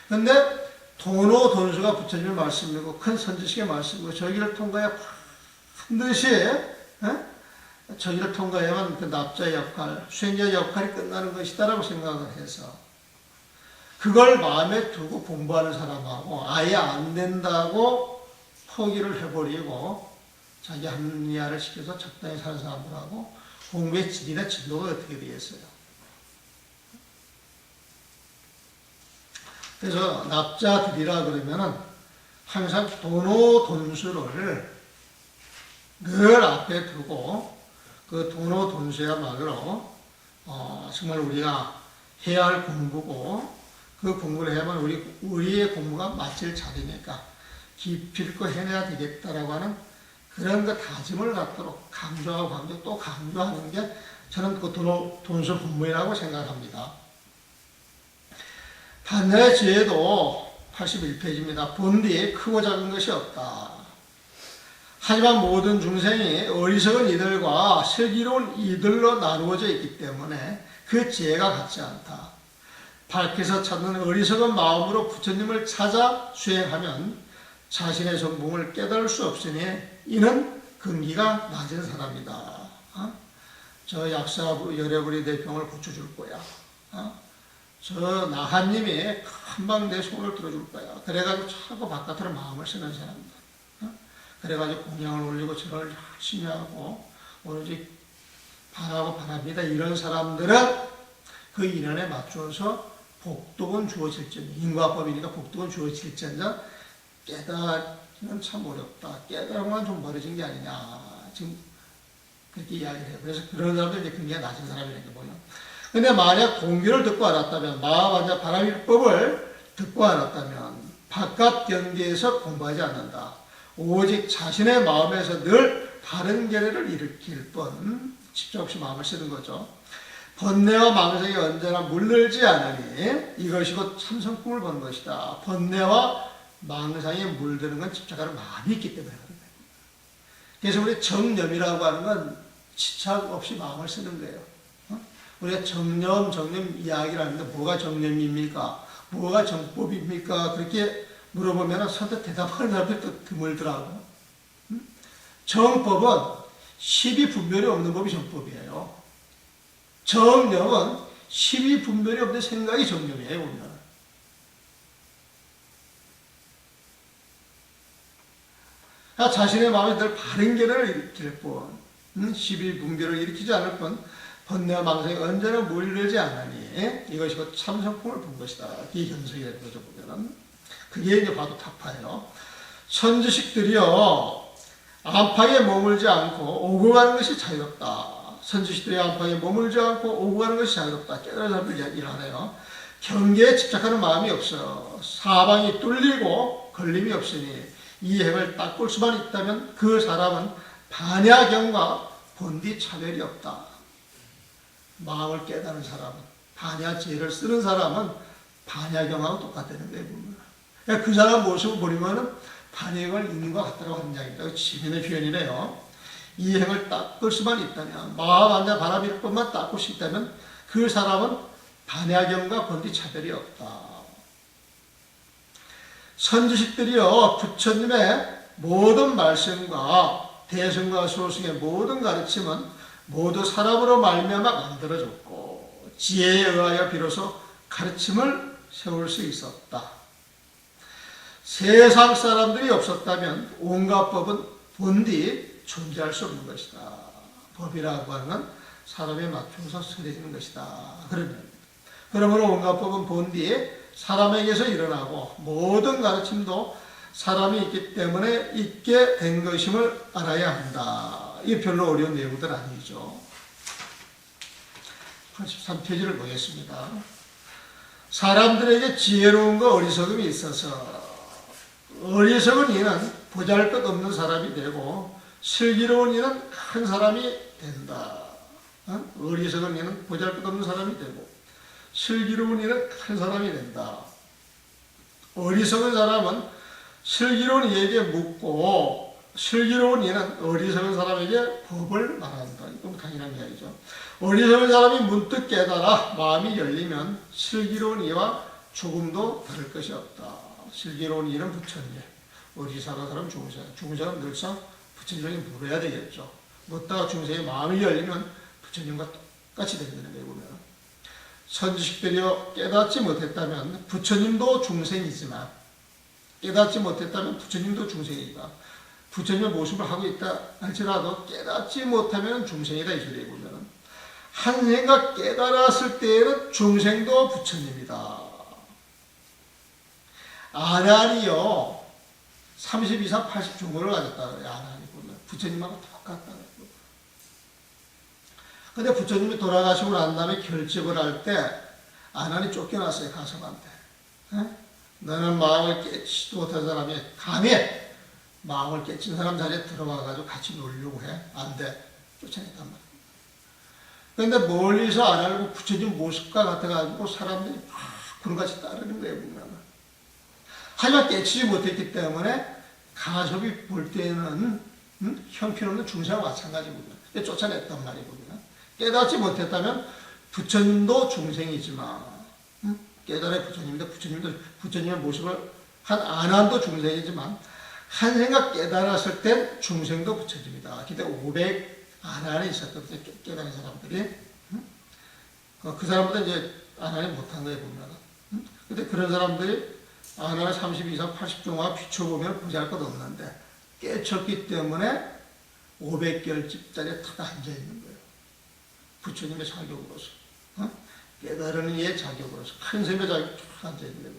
근데 도노돈수가 부처님의 말씀이고 큰 선지식의 말씀이고 저기를 통과해 반드시 저기를 통과해야만 그 납자의 역할, 수행자의 역할이 끝나는 것이다라고 생각을 해서 그걸 마음에 두고 공부하는 사람하고 아예 안 된다고 포기를 해버리고 자기 합리화를 시켜서 적당히 사는 사람들하고 공부의 질이나 진도가 어떻게 되겠어요? 그래서 납자들이라 그러면은 항상 도노돈수를 늘 앞에 두고 그 도노돈수야말로 정말 우리가 해야 할 공부고 그 공부를 해야만 우리의 공부가 마칠 자리니까 기필코 해내야 되겠다라고 하는 그런 그 다짐을 갖도록 강조하고 또 강조하는 게 저는 그 도노돈수 법문이라고 생각합니다. 반야의 지혜도 81페이지입니다. 본디 크고 작은 것이 없다. 하지만 모든 중생이 어리석은 이들과 슬기로운 이들로 나누어져 있기 때문에 그 지혜가 같지 않다. 밝게서 찾는 어리석은 마음으로 부처님을 찾아 수행하면 자신의 성공을 깨달을 수 없으니 이는 근기가 낮은 사람이다. 저 약사부 열애부리 내 병을 고쳐줄 거야. 저 나한님이 금방 내 손을 들어줄 거야. 그래가지고 자꾸 바깥으로 마음을 쓰는 사람들. 그래가지고 공양을 올리고 절을 열심히 하고 오로지 바라고 바랍니다. 이런 사람들은 그 인연에 맞춰서 복덕은 주어질지언정, 인과법이니까 복덕은 주어질지언정 깨닫기는 참 어렵다. 깨달음만 좀 멀어진 게 아니냐. 지금 그렇게 이야기를 해요. 그래서 그런 사람들 이제 굉장히 낮은 사람이라는 게 뭐예요. 근데 만약 공기를 듣고 알았다면, 마하바냐 바라밀법을 듣고 알았다면 바깥 경계에서 공부하지 않는다. 오직 자신의 마음에서 늘 바른 결례를 일으킬 뿐 집착 없이 마음을 쓰는 거죠. 번뇌와 망상이 언제나 물들지 않으니 이것이 곧 참선꿈을 보는 것이다. 번뇌와 망상이 물드는 건 집착하는 마음이 있기 때문에 그런 거예요. 그래서 우리 정념이라고 하는 건 지착 없이 마음을 쓰는 거예요. 우리가 정념 이야기를 하는데 뭐가 정념입니까? 뭐가 정법입니까? 그렇게 물어보면 선뜻 대답하는 사람들이 또 드물더라고. 정법은 십이 분별이 없는 법이 정법이에요. 정념은 십이 분별이 없는 생각이 정념이에요. 보면. 자신의 마음에 늘 바른 결을 일으킬 뿐, 십이 분별을 일으키지 않을 뿐, 번뇌와 망상이 언제나 물들지 않으니 이것이 곧 참성품을 본 것이다. 이 현석이라는 거죠. 보면은 그게 이제 봐도 타파예요. 선지식들이요 안팎에 머물지 않고 오고 가는 것이 자유롭다. 선지식들이 안팎에 머물지 않고 오고 가는 것이 자유롭다. 깨달은 사람들 이야기를 하네요. 경계에 집착하는 마음이 없어 사방이 뚫리고 걸림이 없으니 이 행을 닦을 수만 있다면 그 사람은 반야경과 본디 차별이 없다. 마음을 깨달은 사람은, 반야지혜를 쓰는 사람은 반야경하고 똑같다는 거예요. 보면. 그 사람 모습을 보려면 반야경을 읽는 것 같다고 하는 이야기입니다. 지면의 표현이래요. 이 행을 닦을 수만 있다면, 마음 안에 바람일 것만 닦을 수 있다면 그 사람은 반야경과 본디 차별이 없다. 선지식들이요 부처님의 모든 말씀과 대승과 소승의 모든 가르침은 모두 사람으로 말미암아 만들어졌고 지혜에 의하여 비로소 가르침을 세울 수 있었다. 세상 사람들이 없었다면 온갖 법은 본디 존재할 수 없는 것이다. 법이라고 하는 건 사람에 맞춰서 설해지는 것이다. 그러므로 온갖 법은 본디 사람에게서 일어나고 모든 가르침도 사람이 있기 때문에 있게 된 것임을 알아야 한다. 이게 별로 어려운 내용들 아니죠. 83페이지를 보겠습니다. 사람들에게 지혜로움과 어리석음이 있어서 어리석은 이는 보잘것없는 사람이 되고 슬기로운 이는 큰 사람이 된다. 어리석은 이는 보잘것없는 사람이 되고 슬기로운 이는 큰 사람이 된다. 어리석은 사람은 슬기로운 이에게 묻고 슬기로운 이는 어리석은 사람에게 법을 말한다. 이건 당연한 이야기죠. 어리석은 사람이 문득 깨달아 마음이 열리면 슬기로운 이와 조금도 다를 것이 없다. 슬기로운 이는 부처님, 어리석은 사람은 중생. 중생은 늘상 부처님에게 물어야 되겠죠. 묻다가 중생의 마음이 열리면 부처님과 똑같이 된다는 거예요. 보면 선지식들이요 깨닫지 못했다면 부처님도 중생이지만 깨닫지 못했다면 부처님도 중생이다. 부처님의 모습을 하고 있다 할지라도 깨닫지 못하면 중생이다. 이 소리에 보면 한 생각 깨달았을 때에는 중생도 부처님이다. 아난이요 30 이상 80 중고를 가졌다. 아난이 보면 부처님하고 똑같다. 근데 부처님이 돌아가시고 난 다음에 결집을 할 때 아난이 쫓겨났어요. 가섭한테. 너는 마음을 깨치지도 못한 사람이 감히 마음을 깨친 사람 자리에 들어와가지고 같이 놀려고 해. 안 돼. 쫓아냈단 말이야. 그런데 멀리서 안 알고 부처님 모습과 같아가지고 사람들이 막 구름같이 따르는 거예요. 보면. 하지만 깨치지 못했기 때문에 가섭이 볼 때는 형편없는 중생과 마찬가지거든요. 쫓아냈단 말이거든요. 깨닫지 못했다면 부처님도 중생이지만 깨달아 부처님인데 부처님의 모습을 한 아난도 중생이지만 한 생각 깨달았을 땐 중생도 부처님이다. 그때 500 아난이 있었거든요. 깨달은 사람들이. 그 사람보다 이제 아난이 못한 거예요. 보면. 근데 그런 사람들이 아난을 30 이상 80 종화 비춰보면 보잘것 없는데 깨쳤기 때문에 500결집자리에 탁 앉아있는 거예요. 부처님의 자격으로서. 깨달은 이의 자격으로서. 큰 셈의 자격으로 탁 앉아있는 거예요.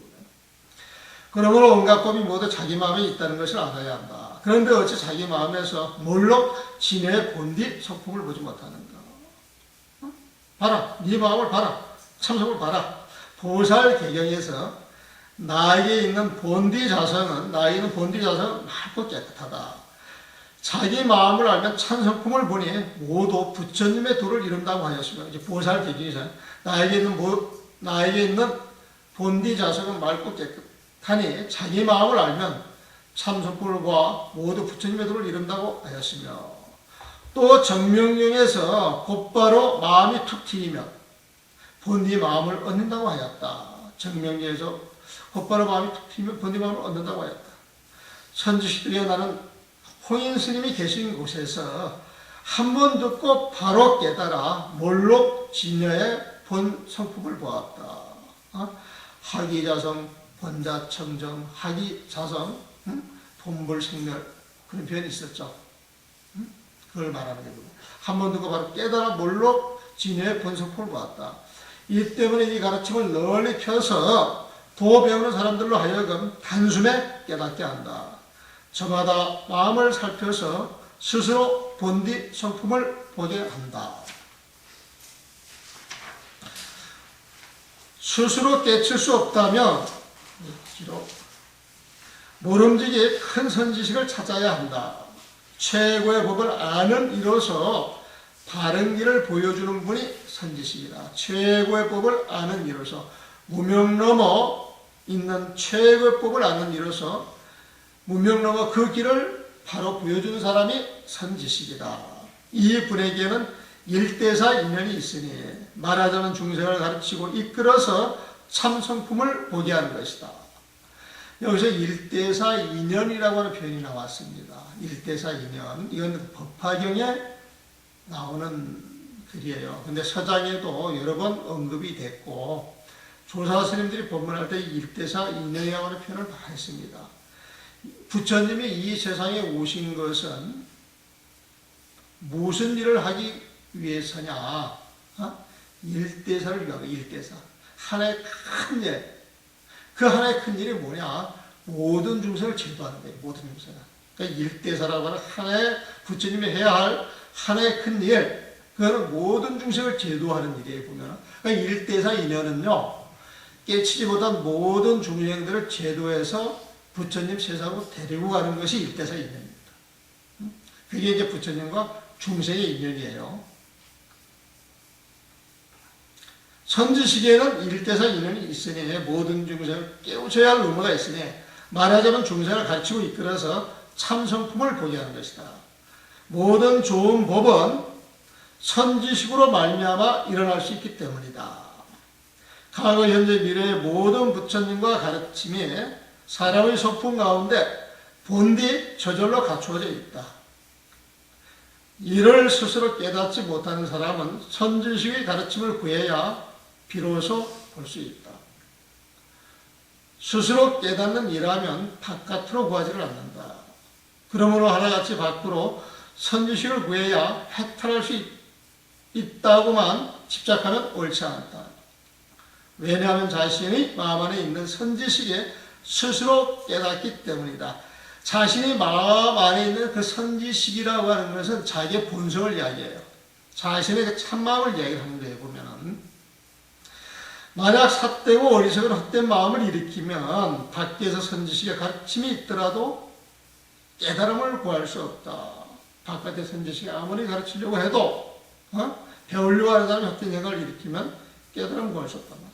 그러므로 온갖 법이 모두 자기 마음에 있다는 것을 알아야 한다. 그런데 어찌 자기 마음에서 몰록 진의 본디 성품을 보지 못하는가. 봐라. 네 마음을 봐라. 참석을 봐라. 보살 개경에서 나에게 있는 본디 자성은 맑고 깨끗하다. 자기 마음을 알면 찬성품을 보니 모두 부처님의 도를 이룬다고 하였으며 이제 보살 개경에서 나에게 있는 본디 자성은 맑고 깨끗하니 자기 마음을 알면 참선법을 보아 모두 부처님의 도를 이룬다고 하였으며 또 정명령에서 곧바로 마음이 툭 트이면 본디 마음을 얻는다고 하였다. 정명령에서 곧바로 마음이 툭 트이면 본디 마음을 얻는다고 하였다. 선지식들이여 나는 홍인 스님이 계신 곳에서 한 번 듣고 바로 깨달아 몰록 진여의 본 성품을 보았다. 하기자성, 본자청정, 하기자성, 본불생멸 그런 표현이 있었죠. 그걸 말하는 거고 한 번 듣고 바로 깨달아 몰록 진여의 본 성품을 보았다. 이 때문에 이 가르침을 널리 펴서 도 배우는 사람들로 하여금 단숨에 깨닫게 한다. 저마다 마음을 살펴서 스스로 본디 성품을 보게 한다. 스스로 깨칠 수 없다면 모름지기 큰 선지식을 찾아야 한다. 최고의 법을 아는 이로서 바른 길을 보여주는 분이 선지식이다. 최고의 법을 아는 이로서 무명 넘어 있는 최고의 법을 아는 이로서 무명 넘어 그 길을 바로 보여주는 사람이 선지식이다. 이 분에게는 일대사 인연이 있으니 말하자면 중생을 가르치고 이끌어서 참성품을 보게 하는 것이다. 여기서 일대사 인연이라고 하는 표현이 나왔습니다. 일대사 인연. 이건 법화경에 나오는 글이에요. 근데 서장에도 여러 번 언급이 됐고 조사 스님들이 법문할 때 일대사 인연이라고 하는 표현을 많이 했습니다. 부처님이 이 세상에 오신 것은 무슨 일을 하기 위해서냐? 일대사를 위하여. 일대사. 하나의 큰 일. 그 하나의 큰 일이 뭐냐? 모든 중생을 제도하는 거예요. 모든 중생을. 그러니까 일대사라고 하는 하나의 부처님이 해야 할 하나의 큰 일. 그거는 모든 중생을 제도하는 일이에요. 보면. 그러니까 일대사 인연은요. 깨치지 못한 모든 중생들을 제도해서 부처님 세상으로 데리고 가는 것이 일대사 인연입니다. 그게 이제 부처님과 중생의 인연이에요. 선지식에는 일대사 인연이 있으니 모든 중생을 깨우쳐야 할 의무가 있으니 말하자면 중생을 가르치고 이끌어서 참성품을 보게 하는 것이다. 모든 좋은 법은 선지식으로 말미암아 일어날 수 있기 때문이다. 과거, 현재, 미래의 모든 부처님과 가르침이 사람의 소품 가운데 본디 저절로 갖추어져 있다. 이를 스스로 깨닫지 못하는 사람은 선지식의 가르침을 구해야 비로소 볼 수 있다. 스스로 깨닫는 일하면 바깥으로 구하지를 않는다. 그러므로 하나같이 밖으로 선지식을 구해야 해탈할 수 있다고만 집착하면 옳지 않다. 왜냐하면 자신의 마음 안에 있는 선지식에 스스로 깨닫기 때문이다. 자신이 마음 안에 있는 그 선지식이라고 하는 것은 자기의 본성을 이야기해요. 자신의 그 참마음을 이야기하는 거예요. 보면은 만약 삿되고 어리석은 헛된 마음을 일으키면 밖에서 선지식의 가르침이 있더라도 깨달음을 구할 수 없다. 바깥의 선지식이 아무리 가르치려고 해도 배우려고 하는 사람이 헛된 생각을 일으키면 깨달음을 구할 수 없단 말이에요.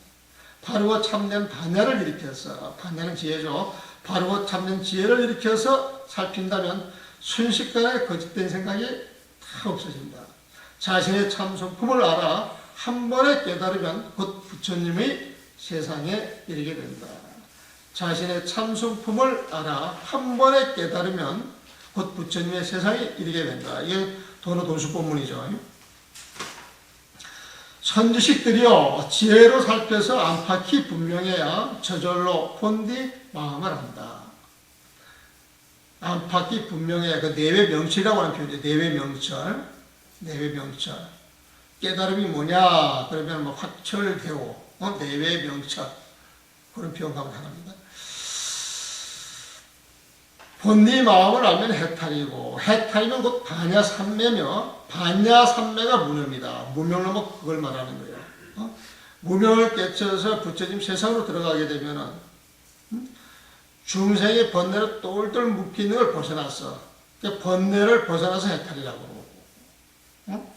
바르고 참된 반야를 일으켜서, 반야는 지혜죠. 바르고 참된 지혜를 일으켜서 살핀다면 순식간에 거짓된 생각이 다 없어진다. 자신의 참성품을 알아 한 번에 깨달으면 곧 부처님의 세상에 이르게 된다. 자신의 참성품을 알아 한 번에 깨달으면 곧 부처님의 세상에 이르게 된다. 이게 도노도수법문이죠. 선지식들이여 지혜로 살펴서 안팎이 분명해야 저절로 본디 마음을 한다. 안팎이 분명해야 그 내외 명철이라고 하는 표현이죠. 내외 명철. 내외 명철. 깨달음이 뭐냐? 그러면 뭐 확철대오, 내외 명철. 그런 표현하고 합니다. 본디 마음을 알면 해탈이고, 해탈이면 곧 반야삼매며, 반야삼매가 무명이다. 무명하면 그걸 말하는 거예요. 무명을 깨쳐서 부처님 세상으로 들어가게 되면은, 중생의 번뇌를 똘똘 묶이는 걸 벗어났어. 번뇌를 벗어나서 해탈이라고 그러고.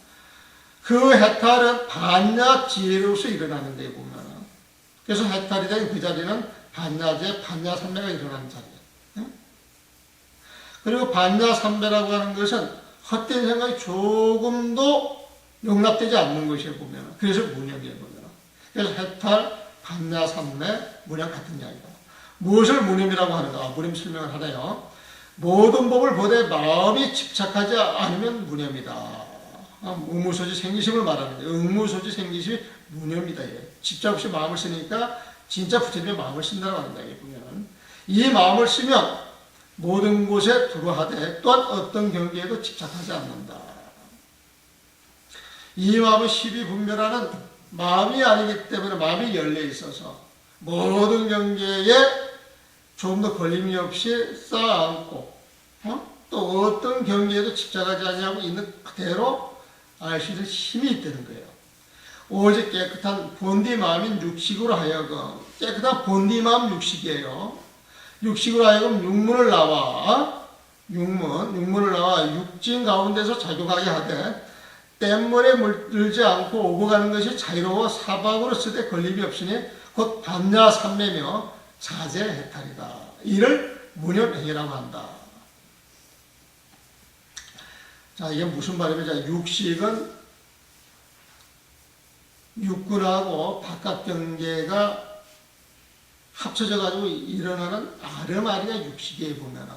그 해탈은 반야 지혜로서 일어나는 데 보면은. 그래서 해탈이 된 그 자리는 반야제, 반야삼매가 일어나는 자리예요. 그리고 반야삼배라고 하는 것은 헛된 생각이 조금도 용납되지 않는 것이에요, 보면. 그래서 무념이에요, 보면. 그래서 해탈, 반야삼매, 무념 같은 이야기다. 무엇을 무념이라고 하는가? 무념 설명을 하네요. 모든 법을 보되 마음이 집착하지 않으면 무념이다. 의무소지 생기심을 말하는데, 의무소지 생기심이 무념이다. 집착 없이 마음을 쓰니까 진짜 부처님의 마음을 쓴다고 한다. 보면 이 마음을 쓰면 모든 곳에 두루하되 또한 어떤 경계에도 집착하지 않는다. 이 마음은 십이분별하는 마음이 아니기 때문에 마음이 열려 있어서 모든 경계에 조금 더 걸림이 없이 쌓아안고 또 어떤 경계에도 집착하지 아니하고 있는 그대로 알 수 있는 힘이 있다는 거예요. 오직 깨끗한 본디 마음인 육식으로 하여금 깨끗한 본디 마음 육식이에요. 육식으로 하여금 육문을 나와 육문을 나와 육진 가운데서 작용하게 하되 땜물에 물들지 않고 오고 가는 것이 자유로워 사박으로 쓰되 걸림이 없으니 곧 반야삼매며 자제해탈이다. 이를 무념행위라고 한다. 자, 이게 무슨 말이냐? 육식은 육군하고 바깥 경계가 합쳐져 가지고 일어나는 아르마리가 육식에 보면은.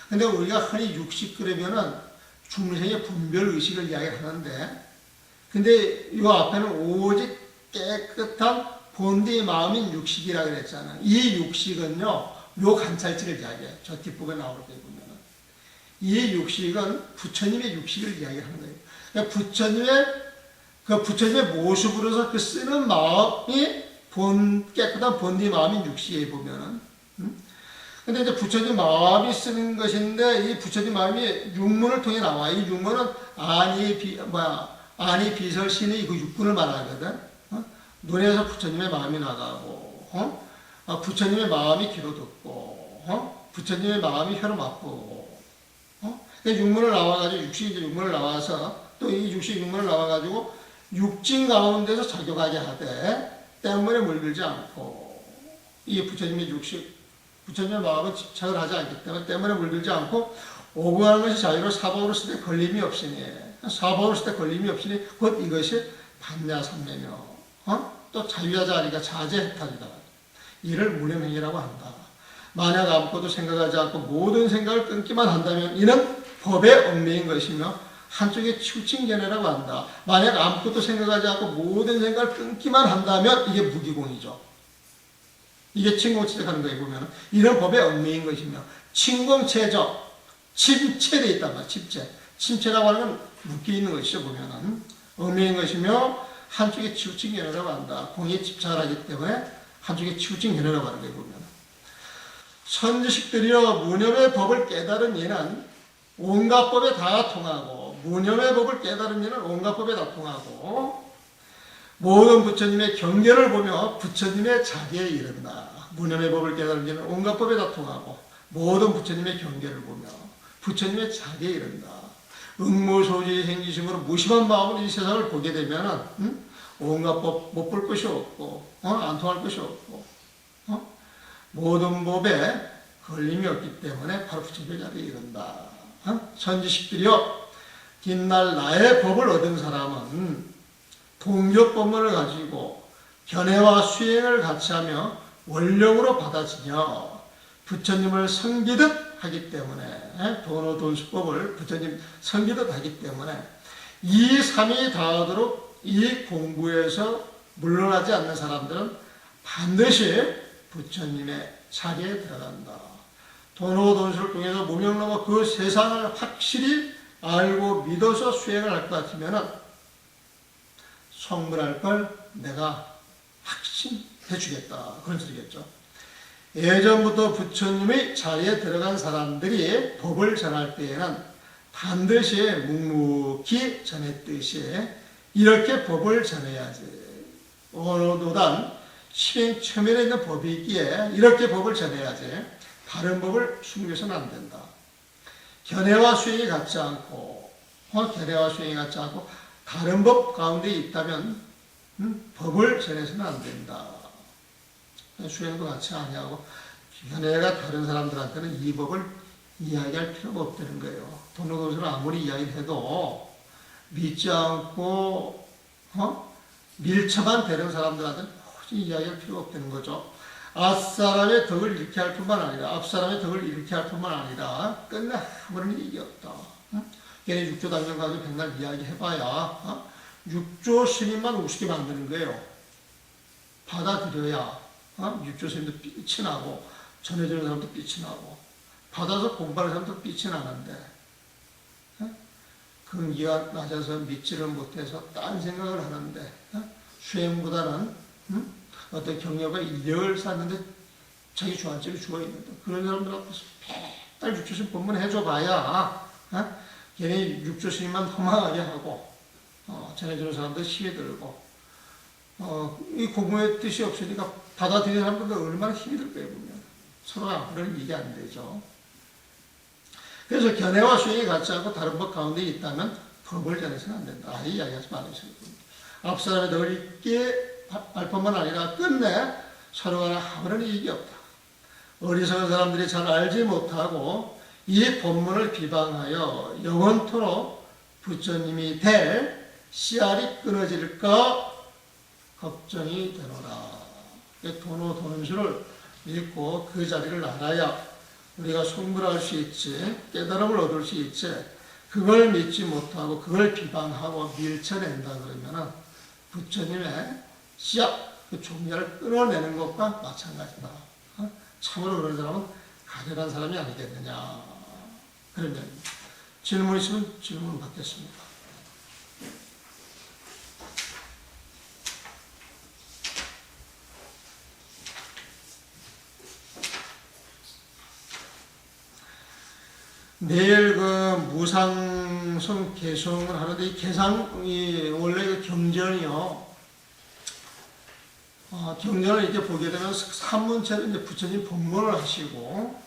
근데 우리가 흔히 육식 그러면은 중생의 분별 의식을 이야기하는데, 근데 이 앞에는 오직 깨끗한 본디의 마음인 육식이라 그랬잖아요. 이 육식은요, 요 관찰지를 이야기해요. 저 뒷부분에 나올 때 보면은. 이 육식은 부처님의 육식을 이야기하는 거예요. 그러니까 부처님의 모습으로서 그 쓰는 마음이 깨끗한 본디 마음인 육식에 보면은. 근데 이제 부처님 마음이 쓰는 것인데, 이 부처님 마음이 육문을 통해 나와. 이 육문은 아니 비설신의 그 육군을 말하거든. 눈에서 부처님의 마음이 나가고, 부처님의 마음이 귀로 듣고, 부처님의 마음이 혀로 맛보고, 육문을 나와가지고, 육식이 이제 육문을 나와서, 또 이 육식 육문을 나와가지고, 육진 가운데서 작용하게 하되, 때문에 물들지 않고, 이게 부처님의 육식, 부처님의 마음은 집착을 하지 않기 때문에 물들지 않고, 오고 가는 것이 자유로 사법으로 쓸 때 걸림이 없으니, 곧 이것이 반야삼매며, 또 자유하자 하니까 자제해탈이다. 이를 무념행위라고 한다. 만약 아무것도 생각하지 않고 모든 생각을 끊기만 한다면 이는 법의 얽매인 것이며 한쪽에 치우친 견해라고 한다. 만약 아무것도 생각하지 않고 모든 생각을 끊기만 한다면 이게 무기공이죠. 이게 침공치적하는 거에 보면 이런 법의 얽매인 것이며 침공체적, 침체되어 있단 말이야. 침체라고 하는 건 묶여있는 것이죠. 보면은 얽매인 것이며 한쪽에 치우친 견해라고 한다. 공에 집착을 하기 때문에 한쪽에 치우친 견해라고 하는 거에 보면 선지식들이여 무념의 법을 깨달은 이는 온갖 법에 다 통하고 무념의 법을 깨달은 이는 온갖 법에 다 통하고 모든 부처님의 경계를 보며 부처님의 자기에 이른다. 무념의 법을 깨달은 이는 온갖 법에 다 통하고 모든 부처님의 경계를 보며 부처님의 자기에 이른다. 응무소지 생기심으로 무심한 마음으로 이 세상을 보게 되면 온갖 법 못 볼 것이 없고 안 통할 것이 없고 모든 법에 걸림이 없기 때문에 바로 부처님의 자리에 이른다. 선지식들이여 뒷날 나의 법을 얻은 사람은 동격법문을 가지고 견해와 수행을 같이 하며 원력으로 받아지며 부처님을 섬기듯 하기 때문에 도노돈수법을 부처님 섬기듯 하기 때문에 이 삼이 다하도록 이 공부에서 물러나지 않는 사람들은 반드시 부처님의 자리에 들어간다. 도노돈수를 통해서 무명로가 그 세상을 확실히 알고 믿어서 수행을 할 것 같으면 성불할 걸 내가 확신해 주겠다. 그런 소리겠죠. 예전부터 부처님의 자리에 들어간 사람들이 법을 전할 때에는 반드시 묵묵히 전했듯이 이렇게 법을 전해야지. 어느도단 실행처면에 있는 법이 있기에 이렇게 법을 전해야지. 다른 법을 숨겨서는 안 된다. 견해와 수행이 같지 않고 다른 법 가운데 있다면 법을 전해서는 안 된다. 수행도 같이 아니하고 견해가 다른 사람들한테는 이 법을 이야기할 필요가 없다는 거예요. 도노도스를 아무리 이야기해도 믿지 않고 밀접한 대령 사람들한테는 굳이 이야기할 필요가 없다는 거죠. 앞사람의 덕을 잃게 할 뿐만 아니라 앞사람의 덕을 잃게 할 뿐만 아니라 끝내 아무런 일이 없다. 걔네 육조 당정 가지고 백날 이야기해봐야 육조 스님만 우습게 만드는 거예요. 받아들여야 육조 스님도 삐치 나고 전해주는 사람도 삐치 나고 받아서 공부하는 사람도 삐치 나는데 근기가 낮아서 믿지를 못해서 딴 생각을 하는데 수행보다는 어떤 경력과 인력을 쌓는데 자기 주안점이 죽어있는데 그런 사람들 앞에서 맨날 육조스님 법문 해줘봐야 걔네 육조스님만 허망하게 하고 전해주는 사람들 시에 들고 이 공부의 뜻이 없으니까 받아들이는 사람들도 얼마나 힘이 들 거예요. 보면 서로가 그런 얘기 안 되죠. 그래서 견해와 수행이 같지 않고 다른 법 가운데 있다면 법을 전해서는 안 된다. 아예 이야기하지 말으셔야 됩니다. 앞사람의 덕을 잊게 할 뿐만 아니라 끝내 서로가 아무런 이익이 없다. 어리석은 사람들이 잘 알지 못하고 이 법문을 비방하여 영원토록 부처님이 될 씨알이 끊어질까 걱정이 되노라. 도노도는수를 믿고 그 자리를 알아야 우리가 성불할 수 있지, 깨달음을 얻을 수 있지, 그걸 믿지 못하고 그걸 비방하고 밀쳐낸다 그러면은 부처님의 씨앗, 그 종려를 끊어내는 것과 마찬가지다. 참으로 그런 사람은 가련한 사람이 아니겠느냐. 그러면 질문 있으면 질문 받겠습니다. 내일 그 무상성 개성을 하는데 이 개상이 원래 그 경전이요. 경전을 이렇게 보게 되면 산문체로 이제 부처님 법문을 하시고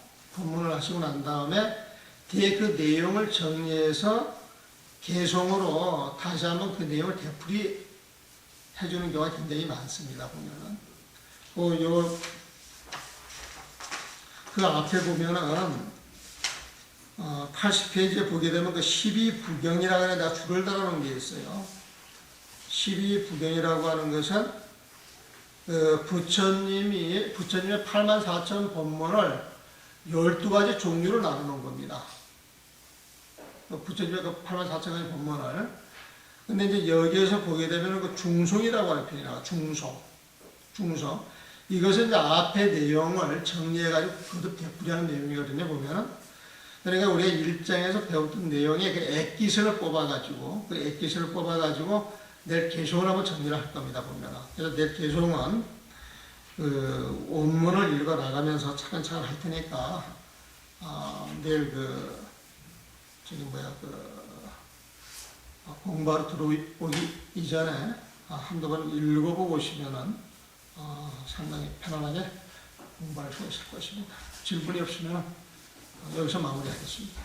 난 다음에 뒤에 그 내용을 정리해서 개성으로 다시 한번 그 내용을 되풀이 해주는 경우가 굉장히 많습니다. 보면은 그 앞에 보면은 80페이지에 보게 되면 그 12부경이라고 해서 내가 줄을 달아놓은 게 있어요. 12부경이라고 하는 것은 부처님의 84,000 법문을 12가지 종류로 나누는 겁니다. 부처님의 그 84,000가지 법문을. 근데 이제 여기에서 보게 되면 그 중송이라고 하는 편이 나와요. 중송. 이것은 이제 앞의 내용을 정리해가지고 거듭 되풀이하는 내용이거든요, 보면은. 그러니까 우리가 1장에서 배웠던 내용의 그 액기선을 뽑아가지고, 내일 개송을 한번 정리를 할 겁니다, 보면은. 그래서 내일 개송은 그 원문을 읽어 나가면서 차근차근 할 테니까, 내일 공부하러 들어오기 이전에 한두 번 읽어보고 오시면은, 상당히 편안하게 공부할 수 있을 것입니다. 질문이 없으면 여기서 마무리하겠습니다.